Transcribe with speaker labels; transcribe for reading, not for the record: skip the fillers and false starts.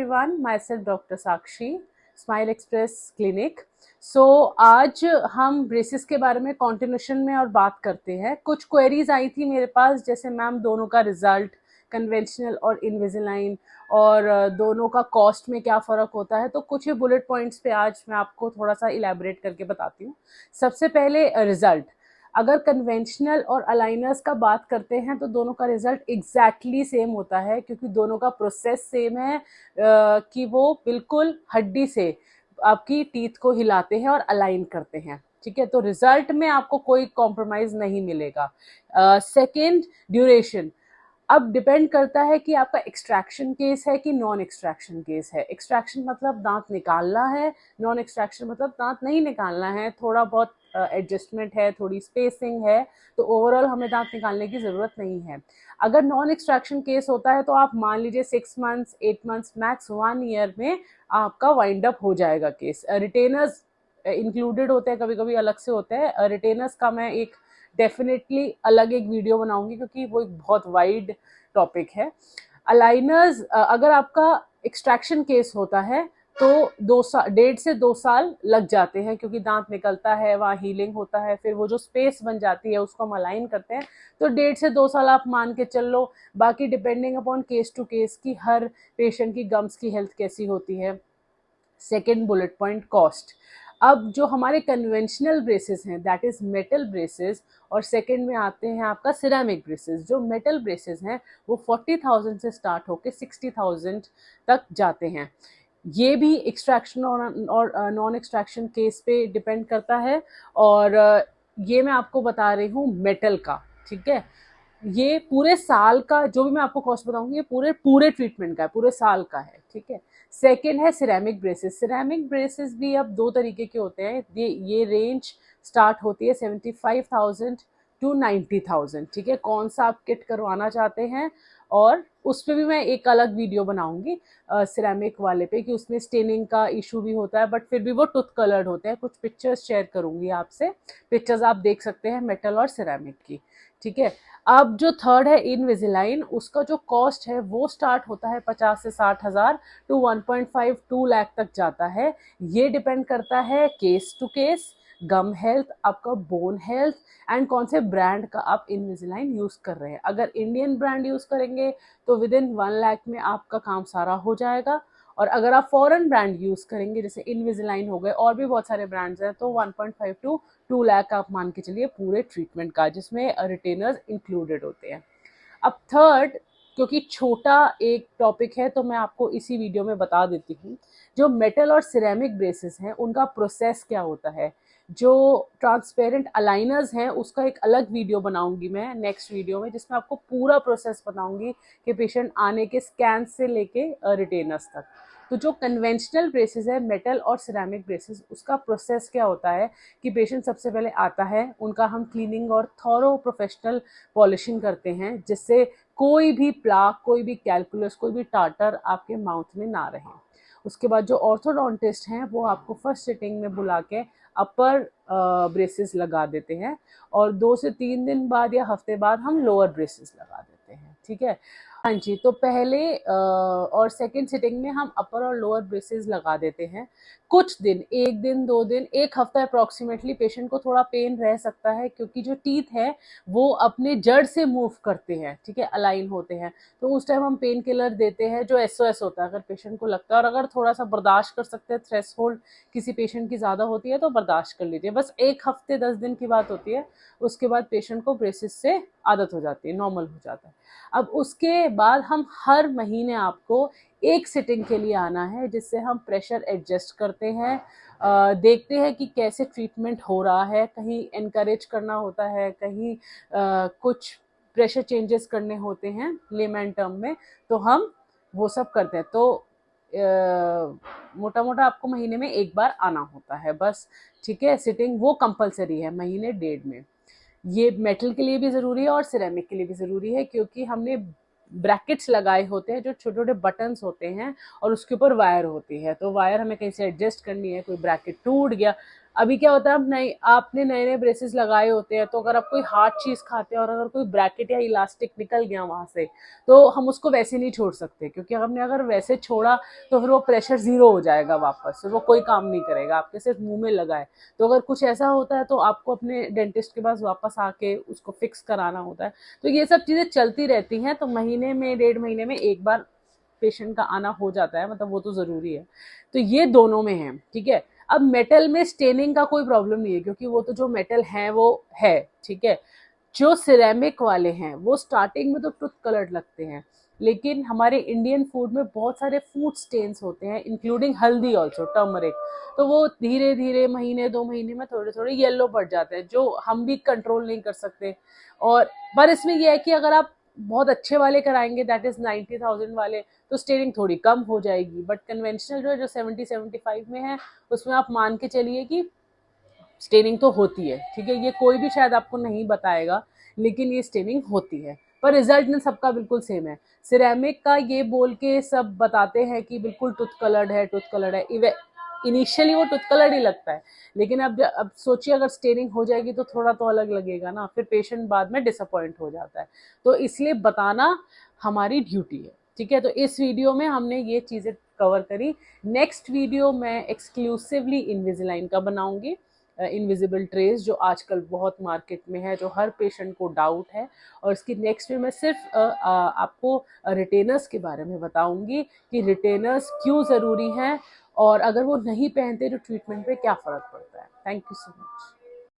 Speaker 1: everyone, myself Dr. Sakshi, smile express clinic. आज हम braces के बारे में कॉन्टिन्यूशन में और बात करते हैं। कुछ क्वेरीज आई थी मेरे पास, जैसे मैम दोनों का रिजल्ट कन्वेंशनल और इनविजिलाइन और दोनों का कॉस्ट में क्या फ़र्क होता है। तो कुछ ही बुलेट पॉइंट्स पे आज मैं आपको थोड़ा सा इलेबोरेट करके बताती हूँ। सबसे पहले रिजल्ट। अगर कन्वेंशनल और अलाइनर्स का बात करते हैं तो दोनों का रिजल्ट एग्जैक्टली सेम होता है, क्योंकि दोनों का प्रोसेस सेम है कि वो बिल्कुल हड्डी से आपकी टीथ को हिलाते हैं और अलाइन करते हैं। ठीक है, तो रिजल्ट में आपको कोई कॉम्प्रोमाइज नहीं मिलेगा। Second, duration. अब डिपेंड करता है कि आपका एक्सट्रैक्शन केस है कि नॉन एक्सट्रैक्शन केस है। एक्सट्रैक्शन मतलब दांत निकालना है, नॉन एक्सट्रैक्शन मतलब दांत नहीं निकालना है, थोड़ा बहुत एडजस्टमेंट है, थोड़ी स्पेसिंग है, तो ओवरऑल हमें दांत निकालने की ज़रूरत नहीं है। अगर नॉन एक्सट्रैक्शन केस होता है तो आप मान लीजिए 6 मंथ्स 8 मंथ्स मैक्स 1 ईयर में आपका वाइंड अप हो जाएगा केस। रिटेनर्स इंक्लूडेड होते हैं, कभी कभी अलग से होते हैं। रिटेनर्स का मैं एक डेफिनेटली अलग एक वीडियो बनाऊंगी, क्योंकि वो एक बहुत वाइड टॉपिक है। अलाइनर्स, अगर आपका एक्सट्रैक्शन केस होता है तो 1.5 से 2 साल लग जाते हैं, क्योंकि दांत निकलता है, वहाँ हीलिंग होता है, फिर वो जो स्पेस बन जाती है उसको हम अलाइन करते हैं। तो 1.5 से 2 साल आप मान के चल लो। बाकी depending upon case to case की हर पेशेंट की गम्स की हेल्थ कैसी होती है। Second bullet point, cost. अब जो हमारे कन्वेंशनल ब्रेसेस हैं, दैट इज मेटल ब्रेसेस, और सेकेंड में आते हैं आपका सिरेमिक ब्रेसेस। जो मेटल ब्रेसेस हैं वो 40,000 से स्टार्ट होकर 60,000 तक जाते हैं। ये भी एक्सट्रैक्शन और नॉन एक्सट्रैक्शन केस पे डिपेंड करता है। और ये मैं आपको बता रही हूँ मेटल का। ठीक है, ये पूरे साल का जो भी मैं आपको कॉस्ट बताऊंगी, ये पूरे ट्रीटमेंट का है, पूरे साल का है। ठीक है। सेकेंड है सिरेमिक ब्रेसेस। सिरेमिक ब्रेसेस भी अब 2 तरीके के होते हैं। ये रेंज स्टार्ट होती है 75,000 टू 90,000। ठीक है, कौन सा आप किट करवाना चाहते हैं, और उस पर भी मैं एक अलग वीडियो बनाऊंगी सिरेमिक वाले पे, कि उसमें स्टेनिंग का इशू भी होता है, बट फिर भी वो टूथ कलर्ड होते हैं। कुछ पिक्चर्स शेयर करूंगी आपसे, पिक्चर्स आप देख सकते हैं मेटल और सिरेमिक की। ठीक है। अब जो थर्ड है इनविजिलाइन, उसका जो कॉस्ट है वो स्टार्ट होता है 50 से 60,000 टू 1.5-2 लाख तक जाता है। ये डिपेंड करता है case to case, gum health, आपका बोन हेल्थ, एंड कौन से ब्रांड का आप इनविजिलाइन यूज कर रहे हैं। अगर इंडियन ब्रांड यूज करेंगे तो विद इन 1 लाख में आपका काम सारा हो जाएगा, और अगर आप फॉरेन ब्रांड यूज करेंगे, जैसे इनविजिलाइन हो गए, और भी बहुत सारे ब्रांड्स हैं, तो 1.5 टू 2 लाख आप मान के चलिए पूरे ट्रीटमेंट का, जिसमें रिटेनर्स इंक्लूडेड होते हैं। अब थर्ड, क्योंकि छोटा एक टॉपिक है तो मैं आपको इसी वीडियो में बता देती हूँ। जो मेटल और सिरेमिक ब्रेसेस हैं उनका प्रोसेस क्या होता है। जो ट्रांसपेरेंट अलाइनर्स हैं उसका एक अलग वीडियो बनाऊंगी मैं नेक्स्ट वीडियो में, जिसमें आपको पूरा प्रोसेस बताऊंगी कि पेशेंट आने के स्कैन से लेके रिटेनर्स तक। तो जो कन्वेंशनल ब्रेसेस है मेटल और सिरेमिक ब्रेसेस, उसका प्रोसेस क्या होता है कि पेशेंट सबसे पहले आता है, उनका हम क्लीनिंग और थॉरो प्रोफेशनल पॉलिशिंग करते हैं, जिससे कोई भी प्लाक, कोई भी कैलकुलस, कोई भी टाटर आपके माउथ में ना रहे। उसके बाद जो ऑर्थोडोंटिस्ट हैं वो आपको फर्स्ट सिटिंग में बुला के अपर ब्रेसेस लगा देते हैं, और 2 से 3 दिन बाद या हफ्ते बाद हम लोअर ब्रेसेस लगा देते हैं। ठीक है, हाँ जी। तो पहले और सेकंड सिटिंग में हम अपर और लोअर ब्रेसेस लगा देते हैं। कुछ दिन, 1 दिन 2 दिन, 1 हफ्ता अप्रॉक्सीमेटली पेशेंट को थोड़ा पेन रह सकता है, क्योंकि जो टीथ है वो अपने जड़ से मूव करते हैं। ठीक है, अलाइन होते हैं, तो उस टाइम हम पेन किलर देते हैं जो SOS होता है, अगर पेशेंट को लगता है। और अगर थोड़ा सा बर्दाश्त कर सकते हैं, थ्रेशोल्ड किसी पेशेंट की ज़्यादा होती है तो बर्दाश्त कर लीजिए। बस 1 हफ्ते 10 दिन की बात होती है, उसके बाद पेशेंट को ब्रेसेस से आदत हो जाती है, नॉर्मल हो जाता है। अब उसके बाद हम हर महीने आपको एक सिटिंग के लिए आना है, जिससे हम प्रेशर एडजस्ट करते हैं, देखते हैं कि कैसे ट्रीटमेंट हो रहा है, कहीं इनकरेज करना होता है, कहीं कुछ प्रेशर चेंजेस करने होते हैं लेमैन टर्म में, तो हम वो सब करते हैं। तो मोटा मोटा आपको महीने में 1 बार आना होता है बस। ठीक है, सिटिंग वो कंपलसरी है महीने 1.5 में। ये मेटल के लिए भी ज़रूरी है और सिरेमिक के लिए भी ज़रूरी है, क्योंकि हमने ब्रैकेट्स लगाए होते हैं जो छोटे छोटे बटन्स होते हैं, और उसके ऊपर वायर होती है, तो वायर हमें कहीं से एडजस्ट करनी है, कोई ब्रैकेट टूट गया, अभी क्या होता है, अब नई आपने नए नए ब्रेसेस लगाए होते हैं, तो अगर आप कोई हार्ड चीज खाते हैं और अगर कोई ब्रैकेट या इलास्टिक निकल गया वहां से, तो हम उसको वैसे नहीं छोड़ सकते, क्योंकि हमने अगर वैसे छोड़ा तो फिर वो प्रेशर जीरो हो जाएगा वापस, फिर वो कोई काम नहीं करेगा, आपके सिर्फ मुंह में लगा है। तो अगर कुछ ऐसा होता है तो आपको अपने डेंटिस्ट के पास वापस आके उसको फिक्स कराना होता है। तो ये सब चीजें चलती रहती हैं, तो महीने में 1.5 महीने में एक बार पेशेंट का आना हो जाता है, मतलब वो तो जरूरी है। तो ये दोनों में है, ठीक है। अब मेटल में स्टेनिंग का कोई प्रॉब्लम नहीं है, क्योंकि वो तो जो मेटल है वो है, ठीक है। जो सिरेमिक वाले हैं वो स्टार्टिंग में तो टूथ कलर्ड लगते हैं, लेकिन हमारे इंडियन फूड में बहुत सारे फूड स्टेन्स होते हैं, इंक्लूडिंग हल्दी ऑल्सो, टर्मरिक। तो वो धीरे धीरे महीने 2 महीने में थोड़े थोड़े येलो पड़ जाते हैं, जो हम भी कंट्रोल नहीं कर सकते। और पर इसमें यह है कि अगर आप बहुत अच्छे वाले कराएंगे, दैट इज 90,000 वाले, तो स्टेनिंग थोड़ी कम हो जाएगी। बट कन्वेंशनल जो है, जो 70-75 में है, उसमें आप मान के चलिए कि स्टेनिंग तो होती है, ठीक है। ये कोई भी शायद आपको नहीं बताएगा, लेकिन ये स्टेनिंग होती है। पर रिजल्ट में सबका बिल्कुल सेम है। सिरेमिक का ये बोल के सब बताते हैं कि बिल्कुल टूथ कलर्ड है, टूथ कलर्ड है, इनिशियली वो टूथ कलर्ड ही लगता है, लेकिन अब सोचिए अगर स्टेनिंग हो जाएगी तो थोड़ा तो अलग लगेगा ना, फिर पेशेंट बाद में डिसअपॉइंट हो जाता है। तो इसलिए बताना हमारी ड्यूटी है, ठीक है। तो इस वीडियो में हमने ये चीजें कवर करी। नेक्स्ट वीडियो मैं एक्सक्लूसिवली इनविजिलाइन का बनाऊंगी, इनविजिबल ट्रेस, जो आजकल बहुत मार्केट में है, जो हर पेशेंट को डाउट है। और इसकी नेक्स्ट में मैं सिर्फ आपको रिटेनर्स के बारे में बताऊंगी कि रिटेनर्स क्यों ज़रूरी हैं, और अगर वो नहीं पहनते तो ट्रीटमेंट पे क्या फ़र्क पड़ता है। Thank you so much.